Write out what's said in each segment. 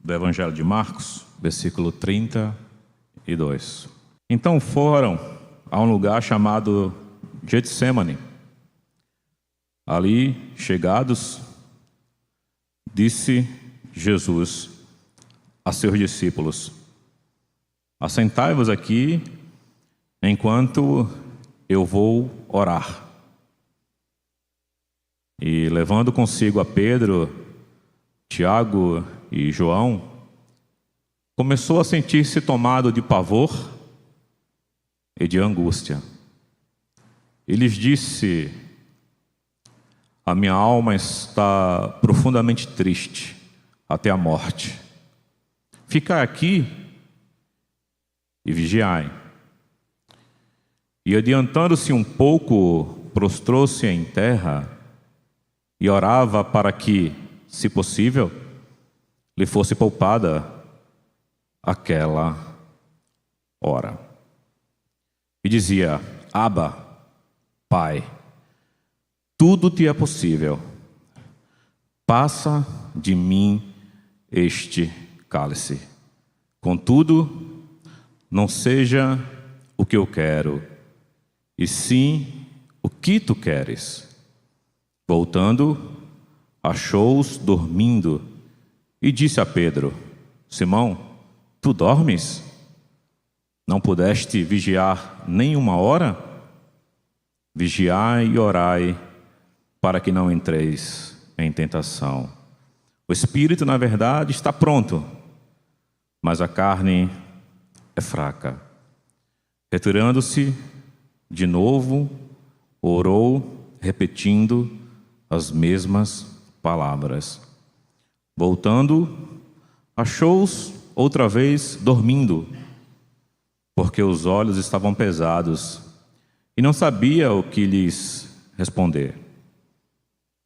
do Evangelho de Marcos, versículo 32. Então foram a um lugar chamado Getsêmani. Ali, chegados, disse Jesus a seus discípulos: assentai-vos aqui enquanto eu vou orar. E levando consigo a Pedro, Tiago e João, começou a sentir-se tomado de pavor e de angústia. E lhes disse: a minha alma está profundamente triste até a morte. Ficai aqui e vigiai. E adiantando-se um pouco, prostrou-se em terra e orava para que, se possível, lhe fosse poupada aquela hora. E dizia: Abba, Pai, tudo te é possível. Passa de mim este cálice. Contudo, não seja o que eu quero, e sim o que tu queres. Voltando, achou-os dormindo e disse a Pedro: Simão, tu dormes? Não pudeste vigiar nem uma hora? Vigiai e orai, para que não entreis em tentação. O espírito, na verdade, está pronto, mas a carne é fraca. Retirando-se de novo, orou, repetindo as mesmas palavras. Voltando, achou-os outra vez dormindo, porque os olhos estavam pesados, e não sabia o que lhes responder.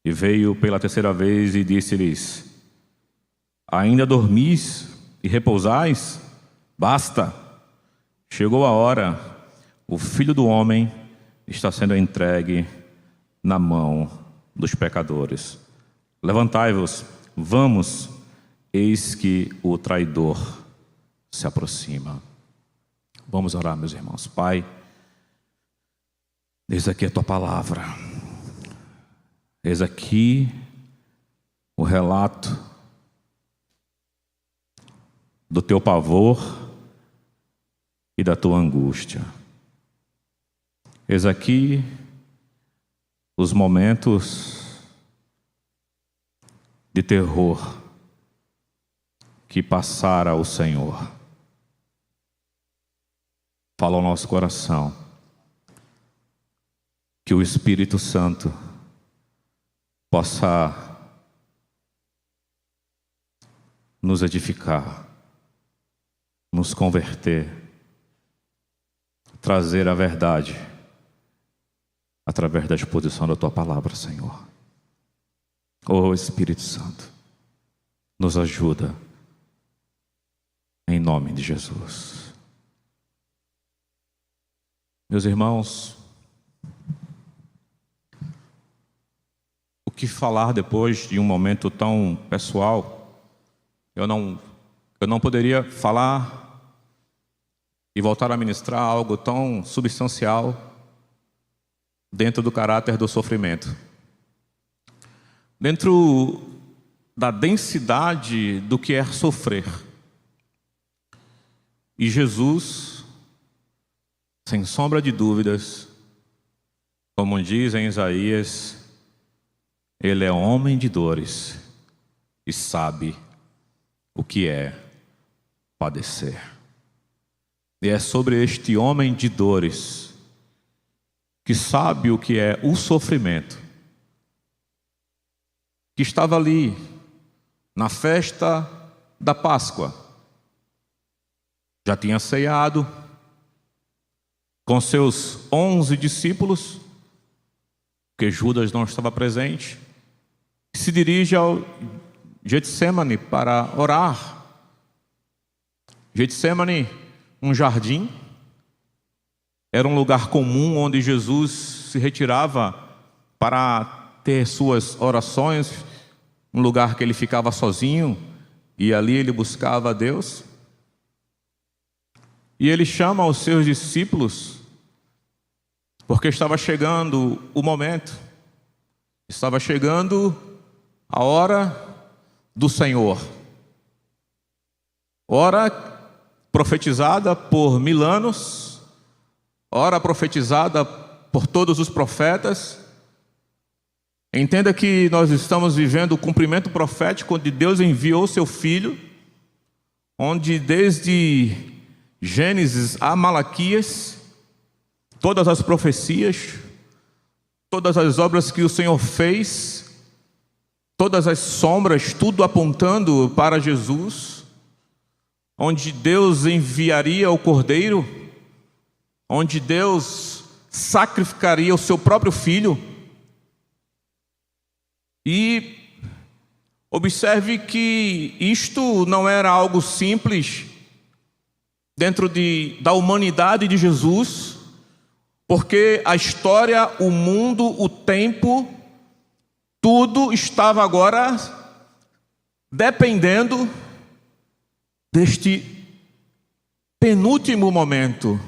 E veio pela terceira vez e disse-lhes: ainda dormis e repousais? Basta! Chegou a hora, o Filho do Homem está sendo entregue na mão dos pecadores. Levantai-vos, vamos, eis que o traidor se aproxima. Vamos orar, meus irmãos. Pai, eis aqui a tua palavra. Eis aqui o relato do teu pavor e da tua angústia. Eis aqui os momentos de terror que passara o Senhor. Fala ao nosso coração, que o Espírito Santo possa nos edificar, nos converter, trazer a verdade através da exposição da tua palavra, Senhor. Ó Espírito Santo, nos ajuda em nome de Jesus. Meus irmãos, o que falar depois de um momento tão pessoal? Eu não poderia falar e voltar a ministrar algo tão substancial dentro do caráter do sofrimento, dentro da densidade do que é sofrer. E Jesus, sem sombra de dúvidas, como diz em Isaías, ele é homem de dores e sabe o que é padecer. E é sobre este homem de dores, que sabe o que é o sofrimento, que estava ali na festa da Páscoa, já tinha ceado com seus 11 discípulos, porque Judas não estava presente, se dirige ao Getsêmani para orar. Getsêmani, um jardim, era um lugar comum onde Jesus se retirava para ter suas orações, um lugar que ele ficava sozinho e ali ele buscava a Deus. E ele chama os seus discípulos, porque estava chegando o momento, estava chegando a hora do Senhor. Hora profetizada por 1000 anos, hora profetizada por todos os profetas. Entenda que nós estamos vivendo o cumprimento profético onde Deus enviou seu Filho, onde desde Gênesis a Malaquias, todas as profecias, todas as obras que o Senhor fez, todas as sombras, tudo apontando para Jesus, onde Deus enviaria o Cordeiro, onde Deus sacrificaria o seu próprio Filho. E observe que isto não era algo simples dentro da humanidade de Jesus, porque a história, o mundo, o tempo, tudo estava agora dependendo deste penúltimo momento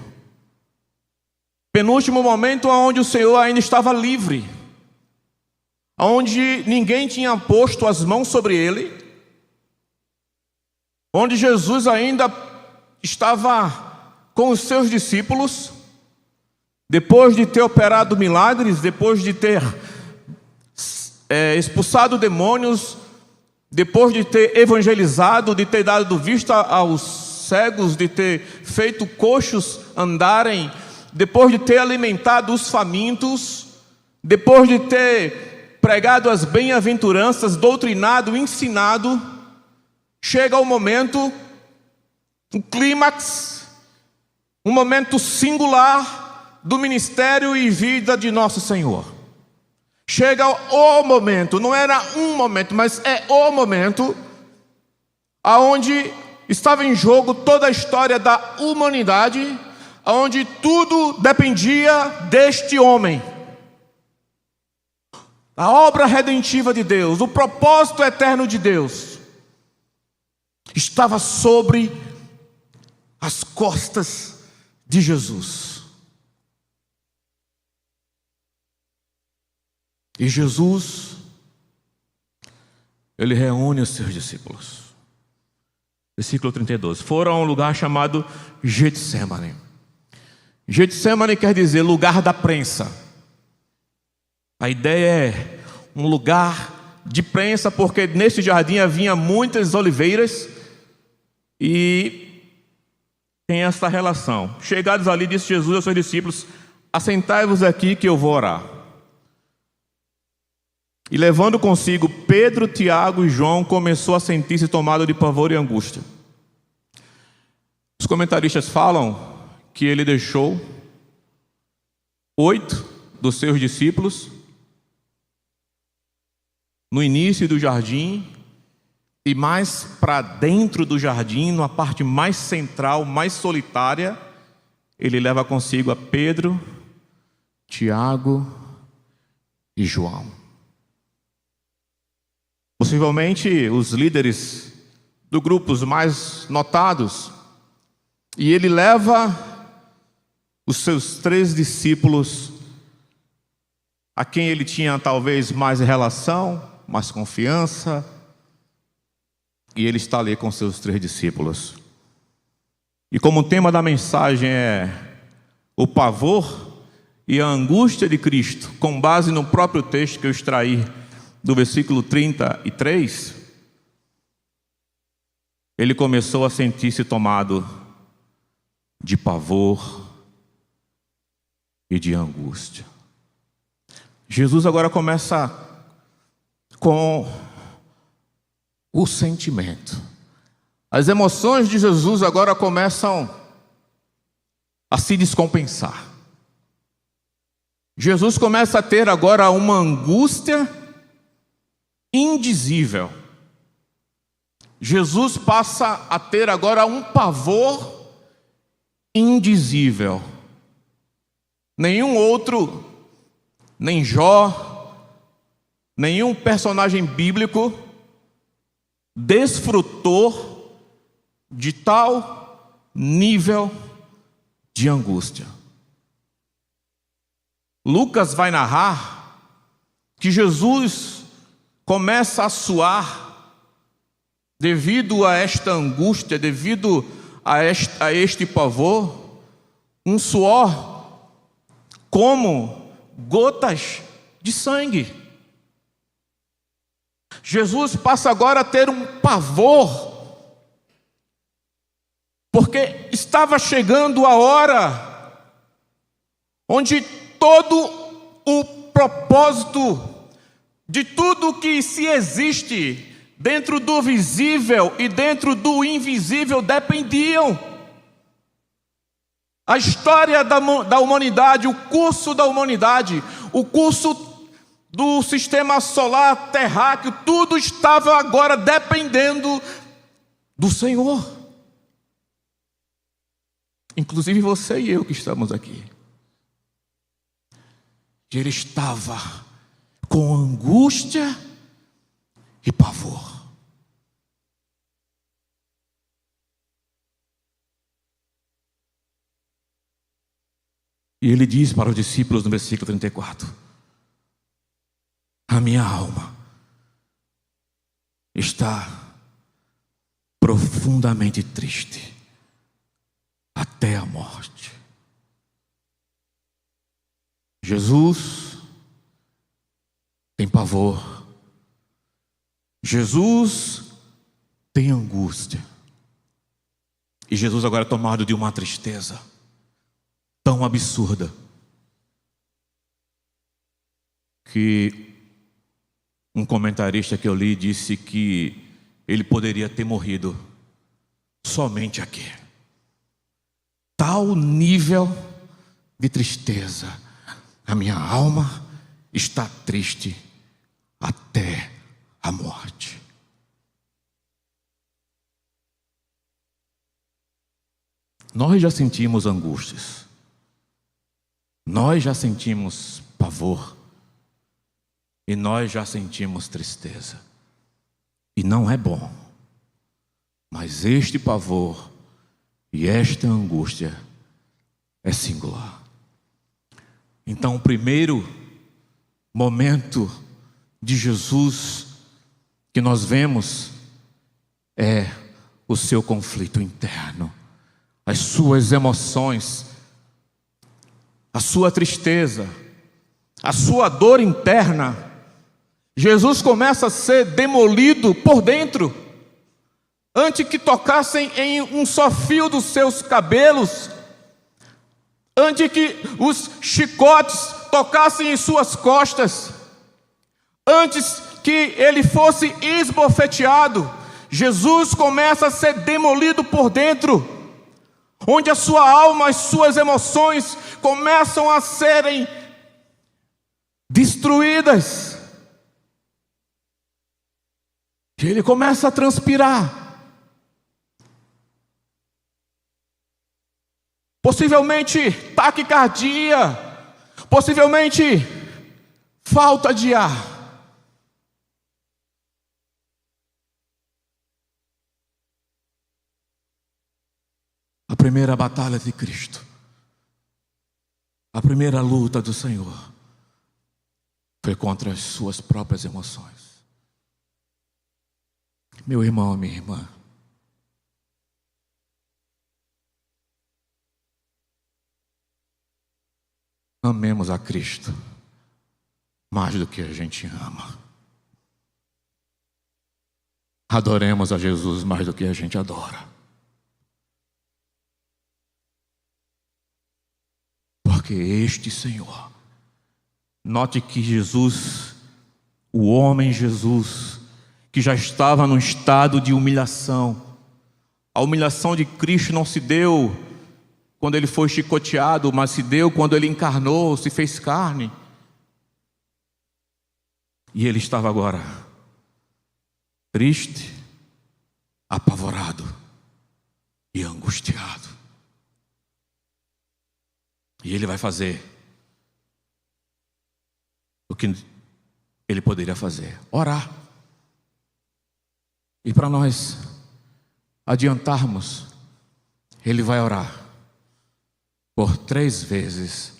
onde o Senhor ainda estava livre, onde ninguém tinha posto as mãos sobre ele, onde Jesus ainda estava com os seus discípulos, depois de ter operado milagres, depois de ter expulsado demônios, depois de ter evangelizado, de ter dado vista aos cegos, de ter feito coxos andarem, depois de ter alimentado os famintos, depois de ter pregado as bem-aventuranças, doutrinado, ensinado, chega o momento, um clímax, um momento singular do ministério e vida de nosso Senhor. Chega o momento, não era um momento, mas é o momento aonde estava em jogo toda a história da humanidade, aonde tudo dependia deste homem. A obra redentiva de Deus, o propósito eterno de Deus, estava sobre as costas de Jesus. E Jesus, ele reúne os seus discípulos. Versículo 32. Foram a um lugar chamado Getsêmani. Getsêmani quer dizer lugar da prensa. A ideia é um lugar de prensa, porque nesse jardim havia muitas oliveiras e tem essa relação. Chegados ali, disse Jesus aos seus discípulos: assentai-vos aqui que eu vou orar. E levando consigo Pedro, Tiago e João, começou a sentir-se tomado de pavor e angústia. Os comentaristas falam que ele deixou 8 dos seus discípulos no início do jardim, e mais para dentro do jardim, na parte mais central, mais solitária, ele leva consigo a Pedro, Tiago e João. Possivelmente os líderes do grupo, os mais notados, e ele leva os seus 3 discípulos, a quem ele tinha talvez mais relação, mais confiança, e ele está ali com seus 3 discípulos. E como o tema da mensagem é o pavor e a angústia de Cristo, com base no próprio texto que eu extraí do versículo 33, ele começou a sentir-se tomado de pavor e de angústia. Jesus agora começa com o sentimento. As emoções de Jesus agora começam a se descompensar. Jesus começa a ter agora uma angústia indizível. Jesus passa a ter agora um pavor indizível. Nenhum outro, nem Jó, nenhum personagem bíblico desfrutou de tal nível de angústia. Lucas vai narrar que Jesus começa a suar devido a esta angústia, devido a este pavor, um suor como gotas de sangue. Jesus passa agora a ter um pavor, porque estava chegando a hora onde todo o propósito de tudo que se existe dentro do visível e dentro do invisível dependiam. A história da humanidade, o curso da humanidade, o curso do sistema solar terráqueo, tudo estava agora dependendo do Senhor. Inclusive você e eu que estamos aqui. Ele estava com angústia e pavor. E ele diz para os discípulos no versículo 34: a minha alma está profundamente triste até a morte. Jesus tem pavor. Jesus tem angústia. E Jesus agora é tomado de uma tristeza tão absurda que um comentarista que eu li disse que ele poderia ter morrido somente aqui. Tal nível de tristeza. A minha alma está triste até a morte. Nós já sentimos angústias. Nós já sentimos pavor. E nós já sentimos tristeza. E não é bom. Mas este pavor e esta angústia é singular. Então, o primeiro momento de Jesus que nós vemos é o seu conflito interno, as suas emoções, a sua tristeza, a sua dor interna. Jesus começa a ser demolido por dentro, antes que tocassem em um só fio dos seus cabelos, antes que os chicotes tocassem em suas costas, antes que ele fosse esbofeteado, Jesus começa a ser demolido por dentro, onde a sua alma, as suas emoções começam a serem destruídas. E ele começa a transpirar. Possivelmente taquicardia, possivelmente falta de ar. A primeira batalha de Cristo, a primeira luta do Senhor foi contra as suas próprias emoções. Meu irmão, minha irmã, amemos a Cristo mais do que a gente ama. Adoremos a Jesus mais do que a gente adora. Porque este Senhor, note que Jesus, o homem Jesus, que já estava num estado de humilhação. A humilhação de Cristo não se deu quando ele foi chicoteado, mas se deu quando ele encarnou, se fez carne. E ele estava agora triste, apavorado e angustiado. E ele vai fazer o que ele poderia fazer: orar. E para nós adiantarmos, ele vai orar por 3 vezes.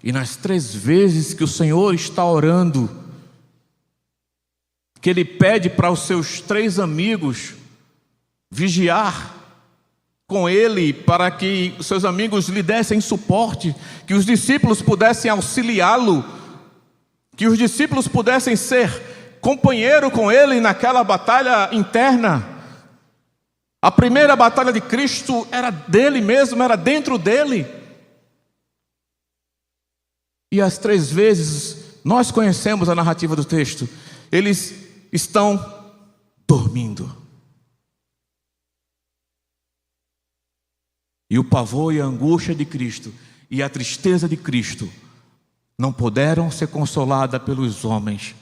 E nas 3 vezes que o Senhor está orando, que ele pede para os seus 3 amigos vigiar com ele, para que os seus amigos lhe dessem suporte, que os discípulos pudessem auxiliá-lo, que os discípulos pudessem ser companheiro com ele naquela batalha interna. A primeira batalha de Cristo era dele mesmo, era dentro dele. E as 3 vezes, nós conhecemos a narrativa do texto, eles estão dormindo. E o pavor e a angústia de Cristo e a tristeza de Cristo não puderam ser consolada pelos homens,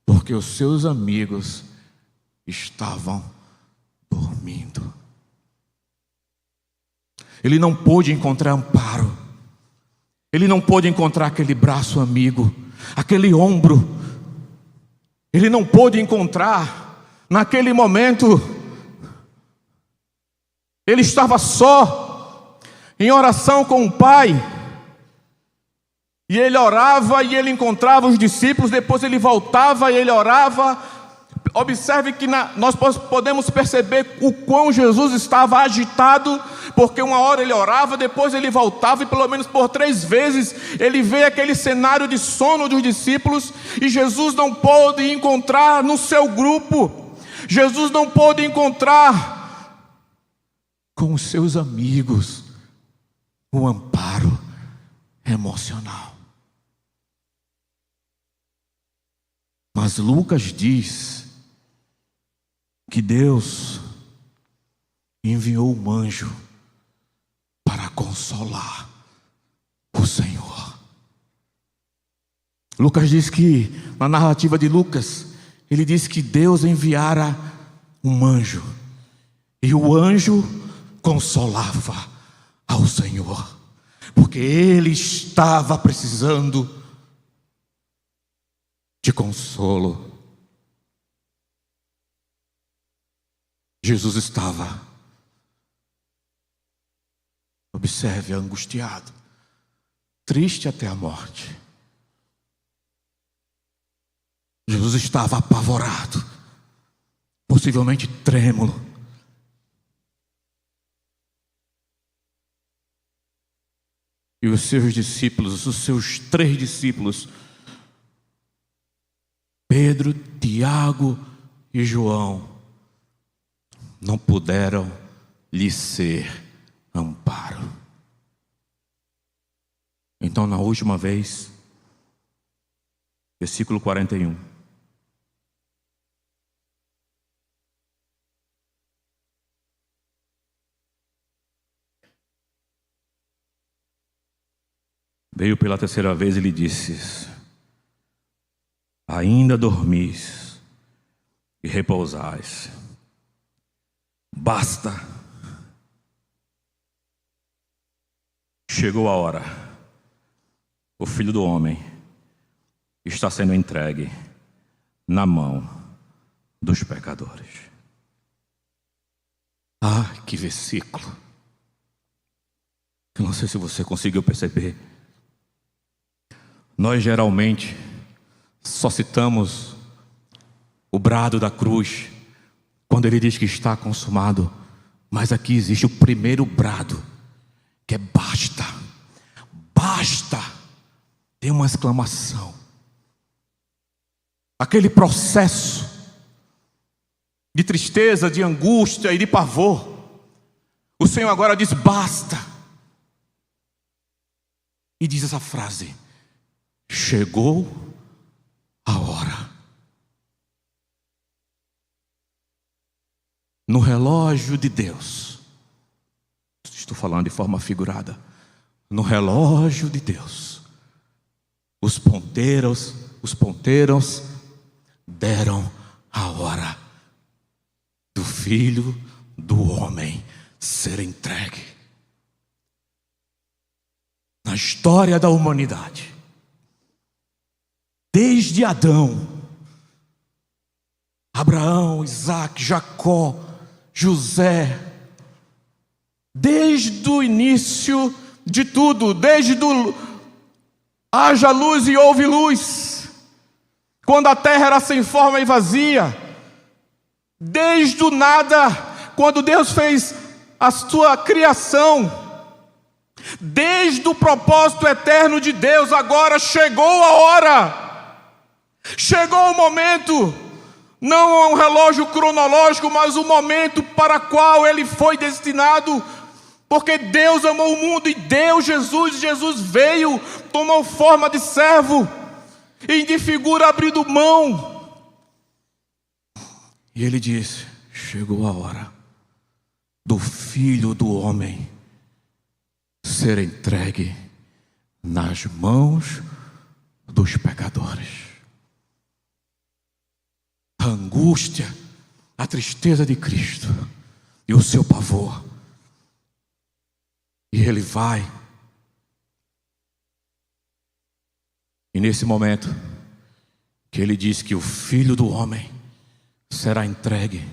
porque os seus amigos estavam dormindo. Ele não pôde encontrar amparo. Ele não pôde encontrar aquele braço amigo, aquele ombro. Ele não pôde encontrar naquele momento. Ele estava só, em oração com o Pai. E ele orava e ele encontrava os discípulos, depois ele voltava e ele orava. Observe que nós podemos perceber o quão Jesus estava agitado, porque uma hora ele orava, depois ele voltava, e pelo menos por 3 vezes ele vê aquele cenário de sono dos discípulos, e Jesus não pôde encontrar no seu grupo, Jesus não pôde encontrar com os seus amigos o amparo emocional. Mas Lucas diz que Deus enviou um anjo para consolar o Senhor. Lucas diz que, na narrativa de Lucas, ele diz que Deus enviara um anjo, e o anjo consolava ao Senhor, porque ele estava precisando de consolo. Jesus estava, observe, angustiado, triste até a morte. Jesus estava apavorado, possivelmente trêmulo. E os seus discípulos, os seus 3 discípulos, Pedro, Tiago e João, não puderam lhe ser amparo. Então, na última vez, versículo 41. Veio pela 3ª vez e lhe disse: ainda dormis e repousais. Basta. Chegou a hora. O Filho do Homem está sendo entregue na mão dos pecadores. Ah, que versículo. Eu não sei se você conseguiu perceber. Nós geralmente só citamos o brado da cruz quando ele diz que está consumado. Mas aqui existe o primeiro brado, que é basta. Basta. Tem uma exclamação. Aquele processo de tristeza, de angústia e de pavor, o Senhor agora diz basta. E diz essa frase: chegou a hora. No relógio de Deus, estou falando de forma figurada, no relógio de Deus, os ponteiros deram a hora do Filho do Homem ser entregue. Na história da humanidade, desde Adão, Abraão, Isaac, Jacó, José, desde o início de tudo, haja luz e houve luz, quando a terra era sem forma e vazia, desde o nada, quando Deus fez a sua criação, desde o propósito eterno de Deus, agora chegou a hora, chegou o momento, não é um relógio cronológico, mas o momento para o qual ele foi destinado, porque Deus amou o mundo e deu Jesus, Jesus veio, tomou forma de servo, e de figura abrindo mão, e ele disse: chegou a hora do Filho do Homem ser entregue nas mãos dos pecadores. A angústia, a tristeza de Cristo e o seu pavor. E ele vai. E nesse momento que ele diz que o Filho do Homem será entregue,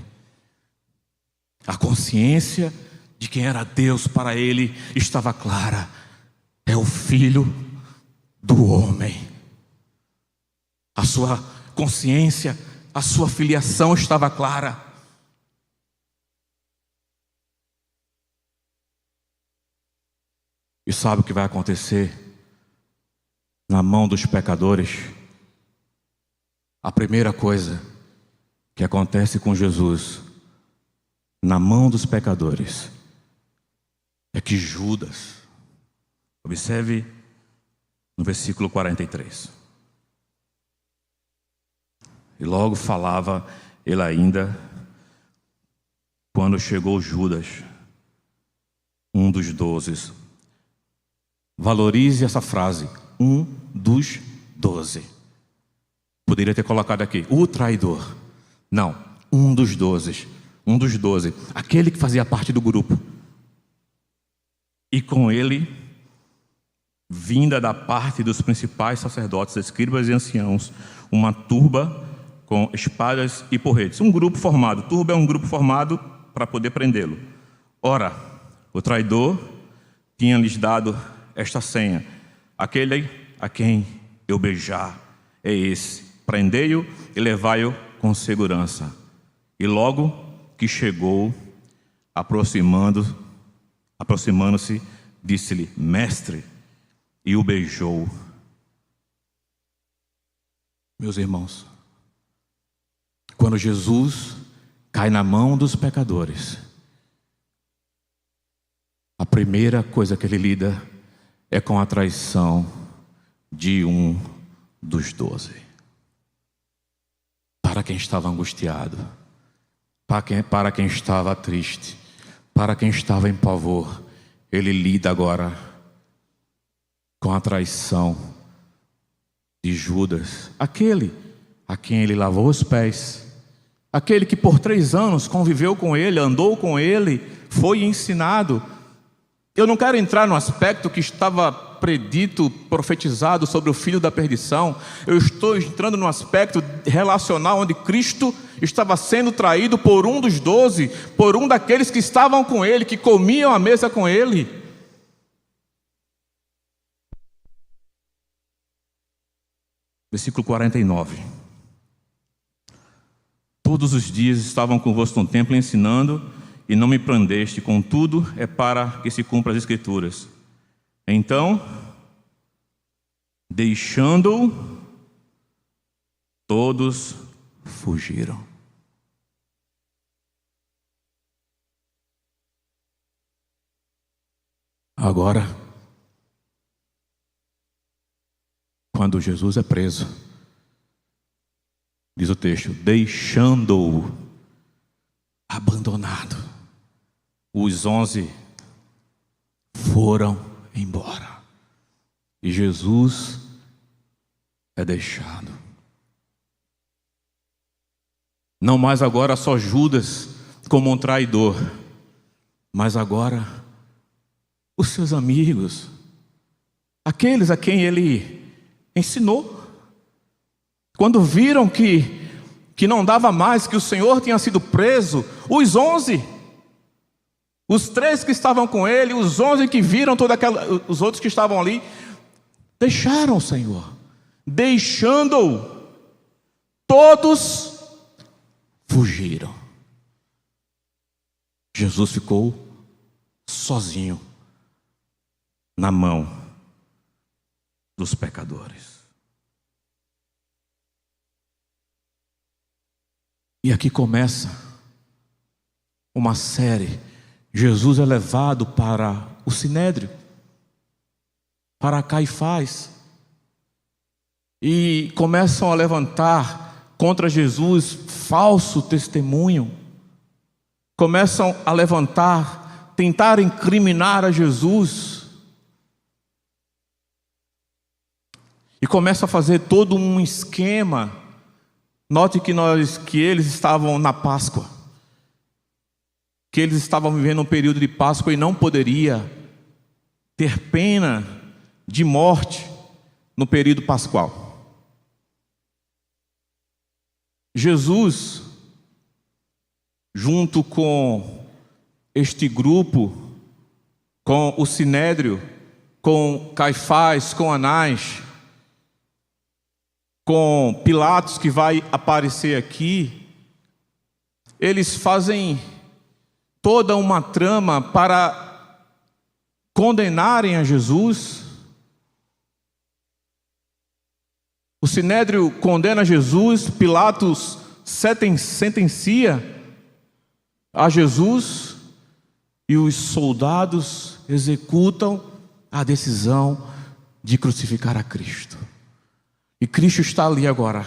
a consciência de quem era Deus para ele estava clara: é o Filho do Homem. A sua consciência, a sua filiação estava clara. E sabe o que vai acontecer na mão dos pecadores? A primeira coisa que acontece com Jesus na mão dos pecadores é que Judas, observe no versículo 43, e logo falava ele ainda, quando chegou Judas, um dos 12. Valorize essa frase, um dos 12. Poderia ter colocado aqui, o traidor. Não, um dos 12. Um dos 12, aquele que fazia parte do grupo. E com ele, vinda da parte dos principais sacerdotes, escribas e anciãos, uma turba com espadas e porretes. Um grupo formado, turba é um grupo formado para poder prendê-lo. Ora, o traidor tinha lhes dado esta senha: aquele a quem eu beijar é esse, prendei-o e levai-o com segurança. E logo que chegou, aproximando-se, disse-lhe: mestre, e o beijou. Meus irmãos, quando Jesus cai na mão dos pecadores, a primeira coisa que ele lida é com a traição de um dos 12. Para quem estava angustiado, para quem estava triste, para quem estava em pavor, ele lida agora com a traição de Judas, aquele a quem ele lavou os pés, aquele que por 3 anos conviveu com ele, andou com ele, foi ensinado. Eu não quero entrar no aspecto que estava predito, profetizado sobre o filho da perdição. Eu estou entrando no aspecto relacional, onde Cristo estava sendo traído por um dos 12, por um daqueles que estavam com ele, que comiam à mesa com ele. Versículo 49. Todos os dias estavam convosco no templo ensinando, e não me prendeste, contudo é para que se cumpra as Escrituras. Então, deixando-o, todos fugiram. Agora, quando Jesus é preso, diz o texto, deixando-o abandonado, os 11 foram embora e Jesus é deixado. Não mais agora só Judas como um traidor, mas agora os seus amigos, aqueles a quem ele ensinou, quando viram que que não dava mais, que o Senhor tinha sido preso, os 11, os 3 que estavam com ele, os 11 que viram os outros que estavam ali, deixaram o Senhor. Deixando-o, todos fugiram. Jesus ficou sozinho na mão dos pecadores. E aqui começa uma série. Jesus é levado para o Sinédrio, para Caifás, e começam a levantar contra Jesus falso testemunho. Começam a levantar, tentar incriminar a Jesus. E começam a fazer todo um esquema. Note que eles estavam na Páscoa. Que eles estavam vivendo um período de Páscoa e não poderia ter pena de morte no período pascual. Jesus, junto com este grupo, com o Sinédrio, com Caifás, com Anás, com Pilatos, que vai aparecer aqui, eles fazem toda uma trama para condenarem a Jesus. O Sinédrio condena Jesus, Pilatos sentencia a Jesus e os soldados executam a decisão de crucificar a Cristo. E Cristo está ali agora,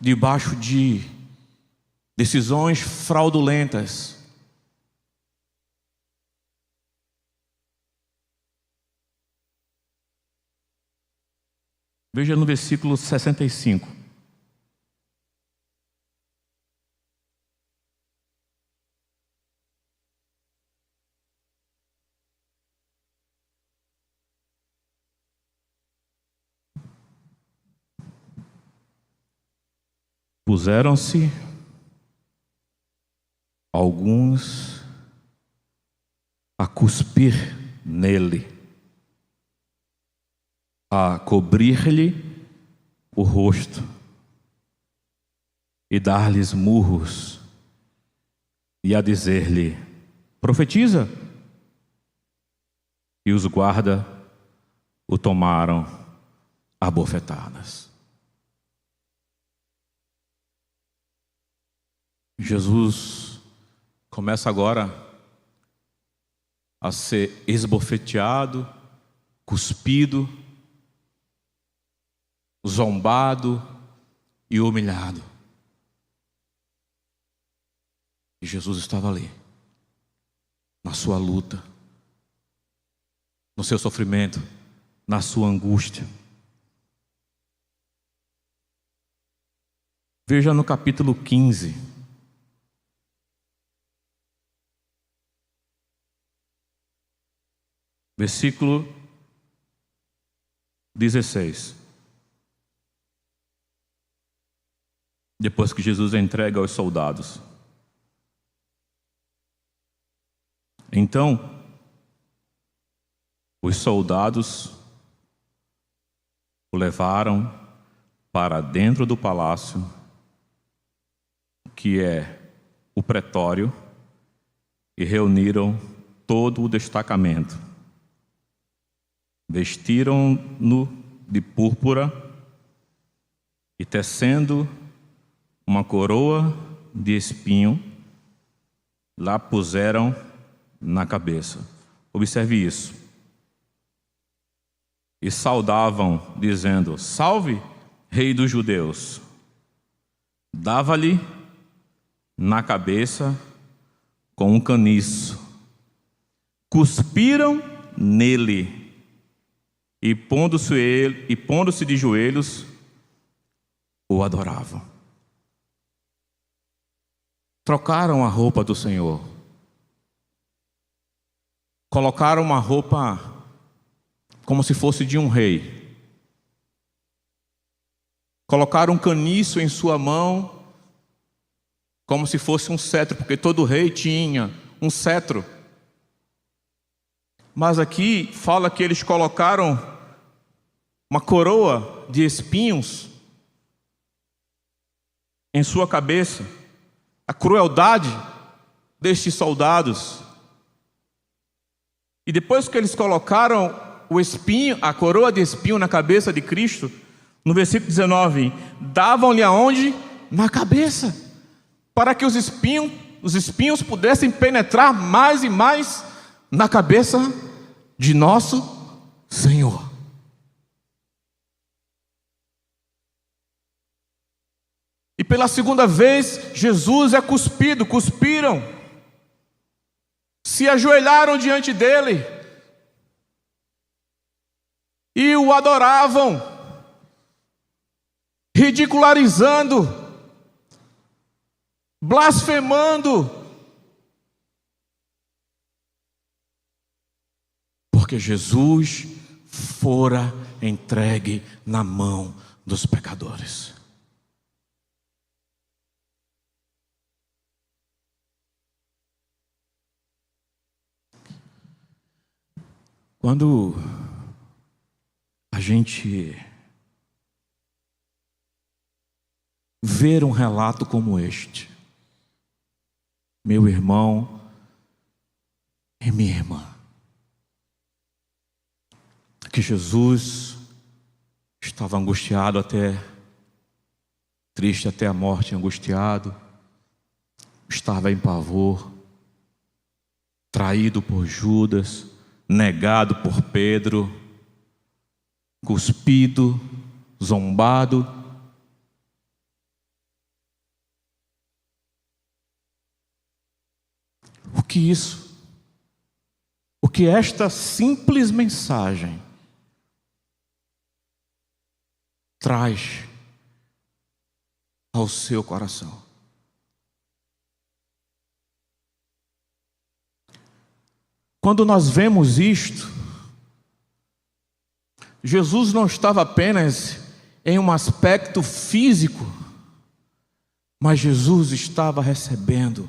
debaixo de decisões fraudulentas. Veja no versículo 65. Puseram-se alguns a cuspir nele, a cobrir-lhe o rosto e dar-lhes murros e a dizer-lhe: profetiza. E os guardas o tomaram a bofetadas. Jesus começa agora a ser esbofeteado, cuspido, zombado e humilhado. E Jesus estava ali, na sua luta, no seu sofrimento, na sua angústia. Veja no capítulo 15. Versículo 16. Depois que Jesus entrega aos soldados. Então, os soldados o levaram para dentro do palácio, que é o pretório, e reuniram todo o destacamento. Vestiram-no de púrpura e, tecendo uma coroa de espinho, lá puseram na cabeça. Observe isso. E saudavam, dizendo: salve, Rei dos Judeus. Dava-lhe na cabeça com um caniço. Cuspiram nele. E pondo-se de joelhos, o adoravam. Trocaram a roupa do Senhor. Colocaram uma roupa como se fosse de um rei. colocaram um caniço em sua mão, como se fosse um cetro, porque todo rei tinha um cetro. Mas aqui fala que eles colocaram uma coroa de espinhos em sua cabeça. A crueldade destes soldados. E depois que eles colocaram o espinho, a coroa de espinho na cabeça de Cristo, no versículo 19, davam-lhe aonde? Na cabeça, para que os espinhos pudessem penetrar mais e mais na cabeça de nosso Senhor. E pela segunda vez, Jesus é cuspiram, se ajoelharam diante dele e o adoravam, ridicularizando, blasfemando, porque Jesus fora entregue na mão dos pecadores. Quando a gente ver um relato como este, meu irmão e minha irmã, que Jesus estava angustiado triste até a morte, angustiado, estava em pavor, traído por Judas, negado por Pedro, cuspido, zombado. O que esta simples mensagem traz ao seu coração? Quando nós vemos isto, Jesus não estava apenas em um aspecto físico, mas Jesus estava recebendo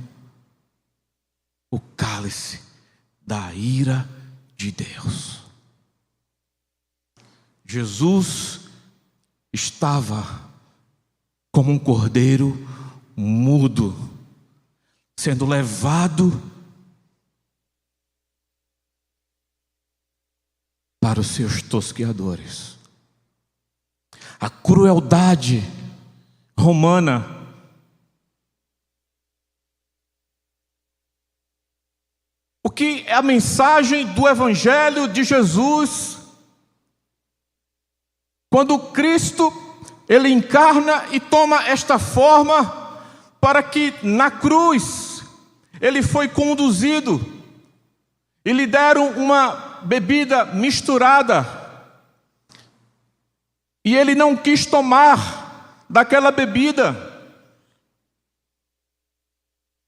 o cálice da ira de Deus. Jesus estava como um cordeiro mudo, sendo levado para os seus tosqueadores. A crueldade romana o que é a mensagem do Evangelho de Jesus, quando Cristo ele encarna e toma esta forma, para que na cruz ele foi conduzido e lhe deram uma bebida misturada, e ele não quis tomar daquela bebida.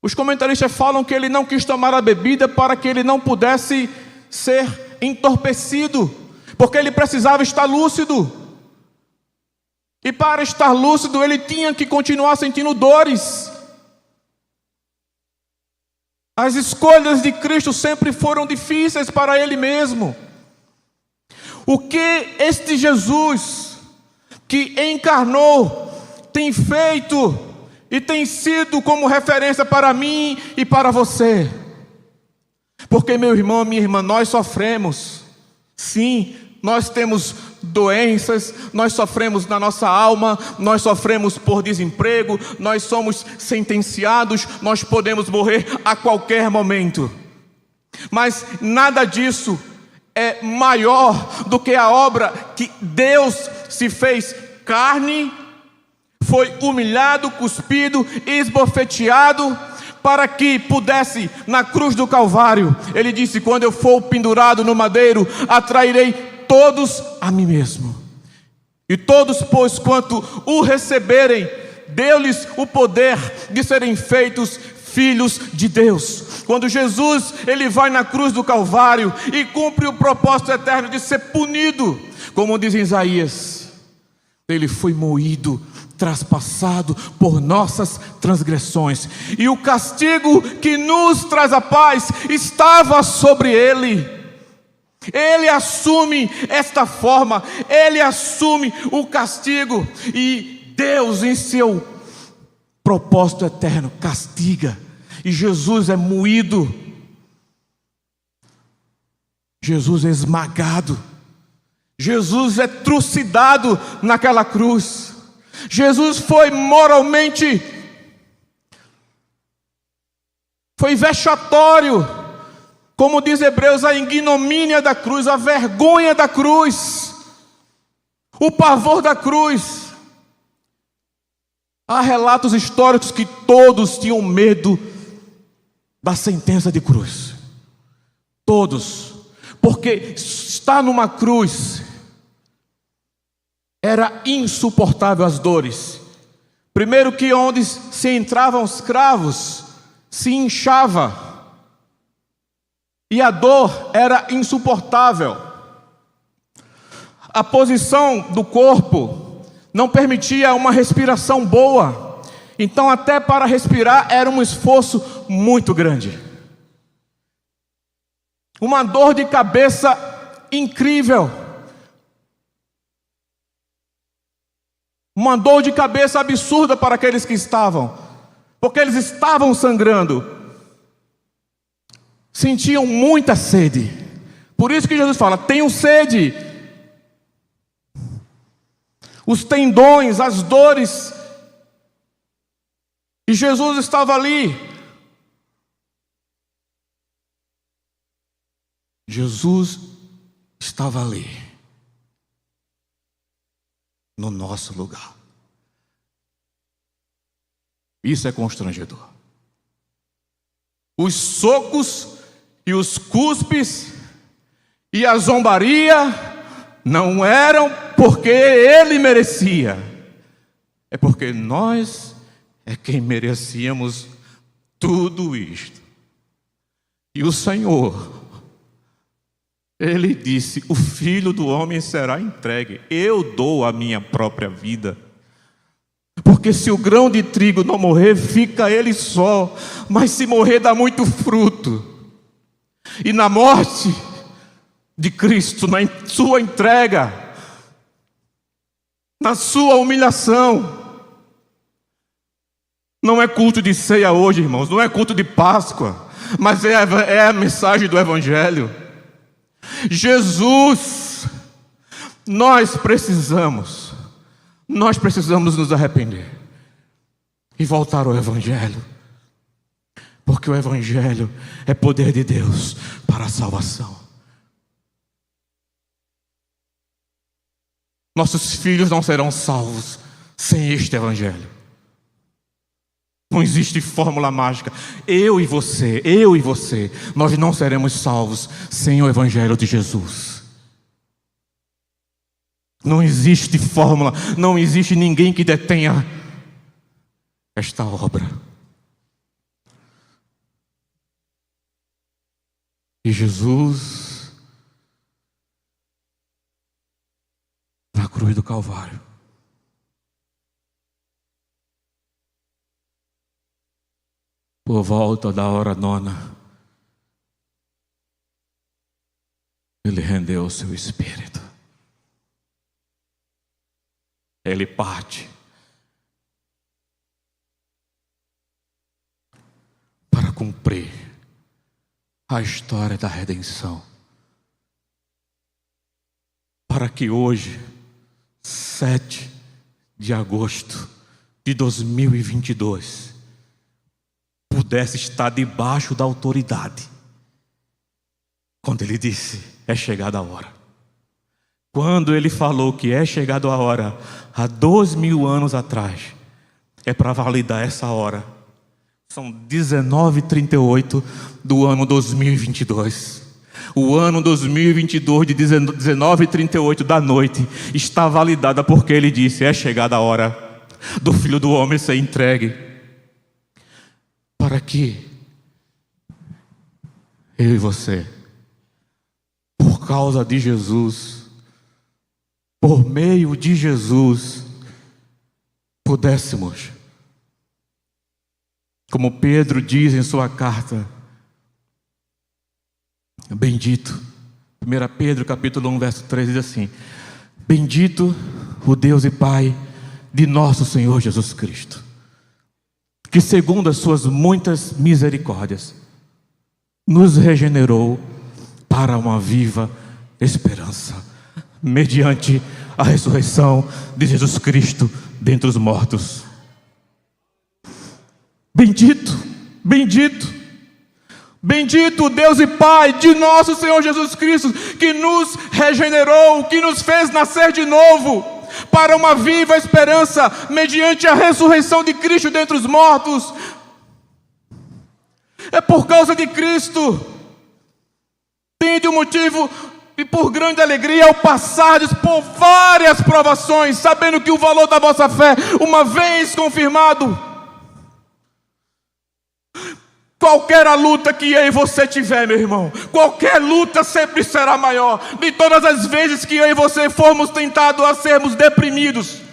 Os comentaristas falam que ele não quis tomar a bebida para que ele não pudesse ser entorpecido, porque ele precisava estar lúcido, e para estar lúcido ele tinha que continuar sentindo dores. As escolhas de Cristo sempre foram difíceis para Ele mesmo. O que este Jesus, que encarnou, tem feito e tem sido como referência para mim e para você? Porque, meu irmão, minha irmã, nós sofremos. Sim, nós temos doenças, nós sofremos na nossa alma, nós sofremos por desemprego, nós somos sentenciados, nós podemos morrer a qualquer momento. Mas nada disso é maior do que a obra que Deus se fez carne, foi humilhado, cuspido, esbofeteado, para que pudesse, na cruz do Calvário, Ele disse: quando eu for pendurado no madeiro, atrairei todos a mim mesmo. E todos, pois, quanto o receberem, deu-lhes o poder de serem feitos filhos de Deus. Quando Jesus ele vai na cruz do Calvário e cumpre o propósito eterno de ser punido, como diz em Isaías, ele foi moído traspassado por nossas transgressões, e o castigo que nos traz a paz estava sobre ele. Ele assume esta forma, ele assume o castigo, e Deus, em seu propósito eterno, castiga, e Jesus é moído, Jesus é esmagado, Jesus é trucidado naquela cruz. Jesus foi moralmente, foi vexatório, como diz Hebreus, a ignomínia da cruz, a vergonha da cruz, o pavor da cruz. Há relatos históricos que todos tinham medo da sentença de cruz, todos, porque estar numa cruz era insuportável as dores. Primeiro que onde se entravam os cravos, se inchava, e a dor era insuportável. A posição do corpo não permitia uma respiração boa, então até para respirar era um esforço muito grande. Uma dor de cabeça incrível. Uma dor de cabeça absurda para aqueles que estavam, porque eles estavam sangrando, sentiam muita sede. Por isso que Jesus fala: tenham sede. Os tendões, as dores, e Jesus estava ali. Jesus estava ali, no nosso lugar. Isso é constrangedor. Os socos e os cuspes e a zombaria não eram porque ele merecia, é porque nós é quem merecíamos tudo isto. E o Senhor, ele disse: o Filho do Homem será entregue. Eu dou a minha própria vida. Porque se o grão de trigo não morrer, fica ele só. Mas se morrer, dá muito fruto. E na morte de Cristo, na sua entrega, na sua humilhação. Não é culto de ceia hoje, irmãos. Não é culto de Páscoa. Mas é a mensagem do Evangelho. Jesus, nós precisamos nos arrepender e voltar ao Evangelho, porque o Evangelho é poder de Deus para a salvação. Nossos filhos não serão salvos sem este Evangelho. Não existe fórmula mágica. Eu e você, nós não seremos salvos sem o Evangelho de Jesus. Não existe fórmula, não existe ninguém que detenha esta obra. E Jesus, na cruz do Calvário, por volta da hora 9, ele rendeu o seu espírito. Ele parte para cumprir a história da redenção, para que hoje, 7 de agosto de 2022, pudesse estar debaixo da autoridade, quando ele disse: é chegada a hora. Quando ele falou que é chegada a hora, há 2000 anos atrás, é para validar essa hora. São 19h38 do ano 2022. O ano 2022 de 19h38 da noite está validada porque ele disse: é chegada a hora do Filho do Homem ser entregue. Para que eu e você, por causa de Jesus, por meio de Jesus, pudéssemos, como Pedro diz em sua carta, bendito, 1 Pedro capítulo 1, verso 3 diz assim: bendito o Deus e Pai de nosso Senhor Jesus Cristo, que segundo as suas muitas misericórdias, nos regenerou para uma viva esperança, mediante a ressurreição de Jesus Cristo dentre os mortos. Bendito, bendito, bendito o Deus e Pai de nosso Senhor Jesus Cristo, que nos regenerou, que nos fez nascer de novo, para uma viva esperança, mediante a ressurreição de Cristo dentre os mortos. É por causa de Cristo. Tende um motivo e por grande alegria ao passardes por várias provações, sabendo que o valor da vossa fé, uma vez confirmado, qualquer a luta que eu e você tiver, meu irmão, qualquer luta sempre será maior. De todas as vezes que eu e você formos tentados a sermos deprimidos,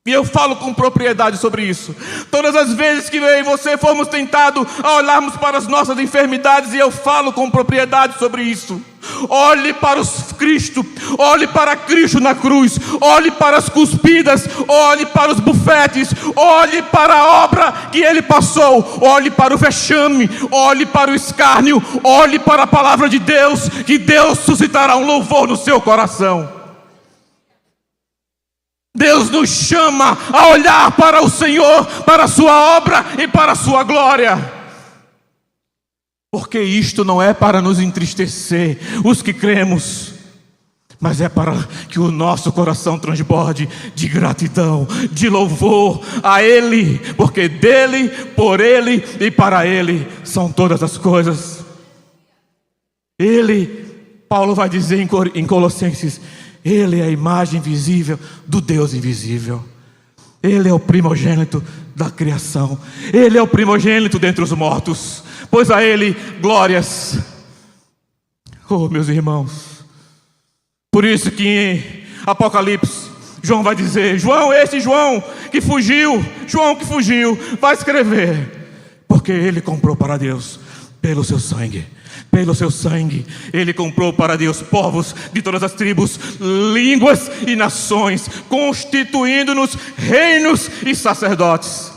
e eu falo com propriedade sobre isso, todas as vezes que eu e você formos tentados a olharmos para as nossas enfermidades, e eu falo com propriedade sobre isso, olhe para Cristo, olhe para Cristo na cruz, olhe para as cuspidas, olhe para os bufetes, olhe para a obra que Ele passou, olhe para o vexame, olhe para o escárnio, olhe para a palavra de Deus, que Deus suscitará um louvor no seu coração. Deus nos chama a olhar para o Senhor, para a sua obra e para a sua glória. Porque isto não é para nos entristecer, os que cremos, mas é para que o nosso coração transborde de gratidão, de louvor a Ele, porque dele, por Ele e para Ele são todas as coisas. Ele, Paulo vai dizer em Colossenses, Ele é a imagem visível do Deus invisível. Ele é o primogênito da criação. Ele é o primogênito dentre os mortos, pois a Ele glórias. Oh, meus irmãos, por isso que em Apocalipse João vai dizer, João que fugiu, vai escrever, porque ele comprou para Deus pelo seu sangue. Pelo seu sangue, Ele comprou para Deus povos de todas as tribos, línguas e nações, constituindo-nos reinos e sacerdotes.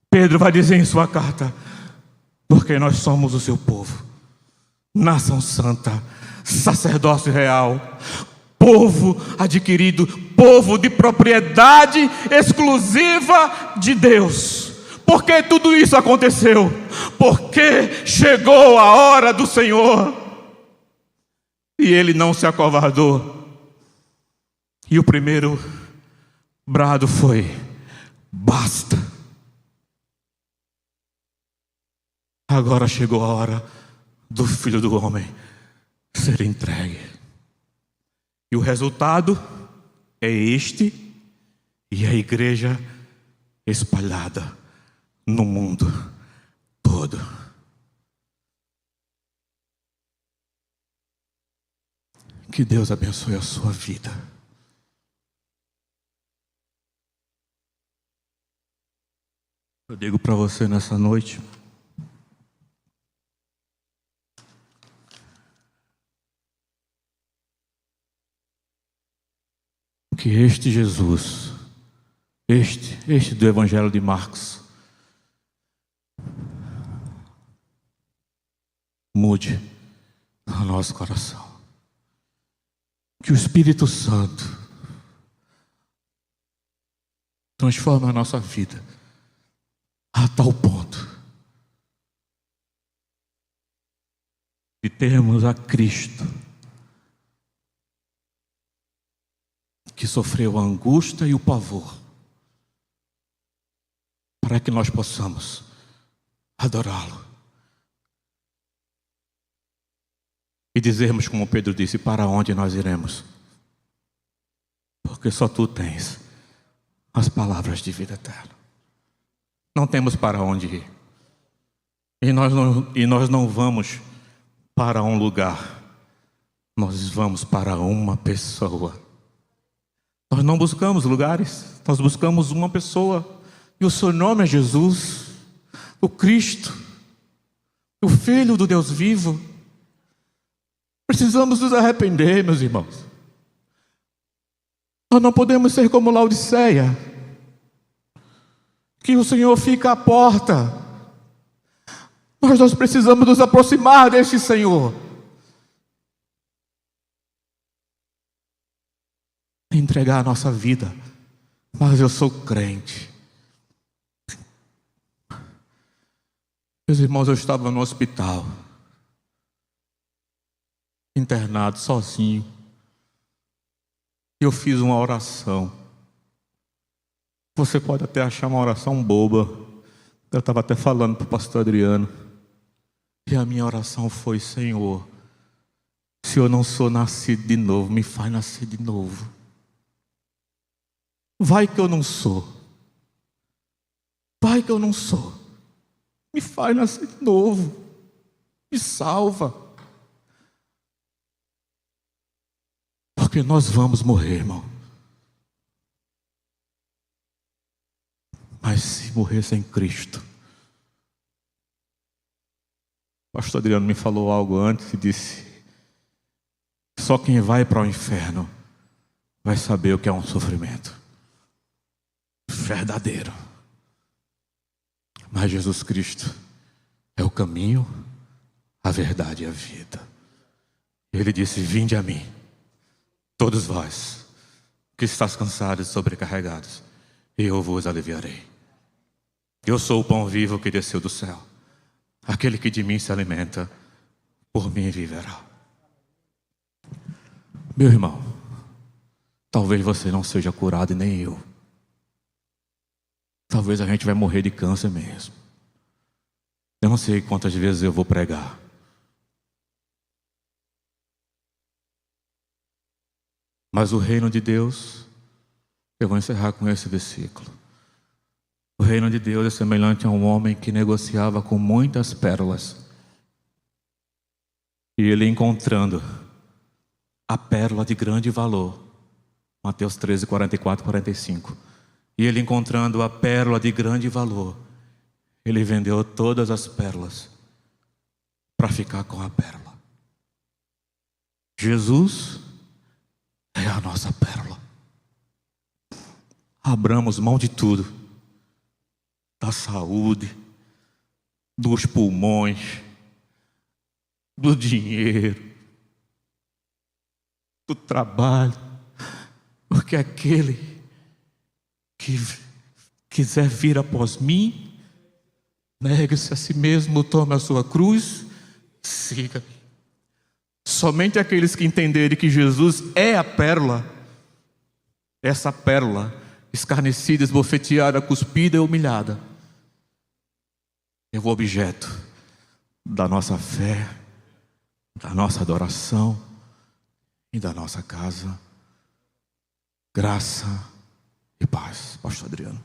Pedro vai dizer em sua carta, porque nós somos o seu povo, nação santa, sacerdócio real, povo adquirido, povo de propriedade exclusiva de Deus. Por que tudo isso aconteceu? Porque chegou a hora do Senhor e Ele não se acovardou. E o primeiro brado foi: basta. Agora chegou a hora do Filho do Homem ser entregue. E o resultado é este, e a igreja espalhada no mundo todo. Que Deus abençoe a sua vida. Eu digo para você nessa noite, que este Jesus, este do Evangelho de Marcos, mude o nosso coração. Que o Espírito Santo transforme a nossa vida a tal ponto de termos a Cristo, que sofreu a angústia e o pavor, para que nós possamos adorá-lo. E dizermos como Pedro disse, para onde nós iremos? Porque só tu tens as palavras de vida eterna. Não temos para onde ir. E nós não vamos para um lugar. Nós vamos para uma pessoa. Nós não buscamos lugares, nós buscamos uma pessoa. E o seu nome é Jesus, o Cristo, o Filho do Deus vivo. Precisamos nos arrepender, meus irmãos. Nós não podemos ser como Laodiceia, que o Senhor fica à porta. Nós precisamos nos aproximar deste Senhor. Entregar a nossa vida. Mas eu sou crente. Meus irmãos, eu estava no hospital, internado, sozinho. E eu fiz uma oração. Você pode até achar uma oração boba. Eu estava até falando para o pastor Adriano. E a minha oração foi: Senhor, se eu não sou nascido de novo, me faz nascer de novo. Vai que eu não sou. Vai que eu não sou. Me faz nascer de novo. Me salva. Porque nós vamos morrer, irmão. Mas se morrer sem Cristo. O pastor Adriano me falou algo antes e disse: só quem vai para o inferno vai saber o que é um sofrimento verdadeiro. Mas Jesus Cristo é o caminho, a verdade e a vida. Ele disse: vinde a mim, todos vós que estáis cansados e sobrecarregados, e eu vos aliviarei. Eu sou o pão vivo que desceu do céu. Aquele que de mim se alimenta, por mim viverá. Meu irmão, talvez você não seja curado e nem eu. Talvez a gente vai morrer de câncer mesmo. Eu não sei quantas vezes eu vou pregar. Mas o reino de Deus, eu vou encerrar com esse versículo. O reino de Deus é semelhante a um homem que negociava com muitas pérolas. E ele, encontrando a pérola de grande valor, Mateus 13, 44, 45. E ele, encontrando a pérola de grande valor, ele vendeu todas as pérolas para ficar com a pérola. Jesus é a nossa pérola. Abramos mão de tudo. Da saúde, dos pulmões, do dinheiro, do trabalho, porque aquele que quiser vir após mim, negue-se a si mesmo, tome a sua cruz, siga-me. Somente aqueles que entenderem que Jesus é a pérola, essa pérola escarnecida, esbofeteada, cuspida e humilhada, é o objeto da nossa fé, da nossa adoração e da nossa casa. Graça e paz. Pastor Adriano.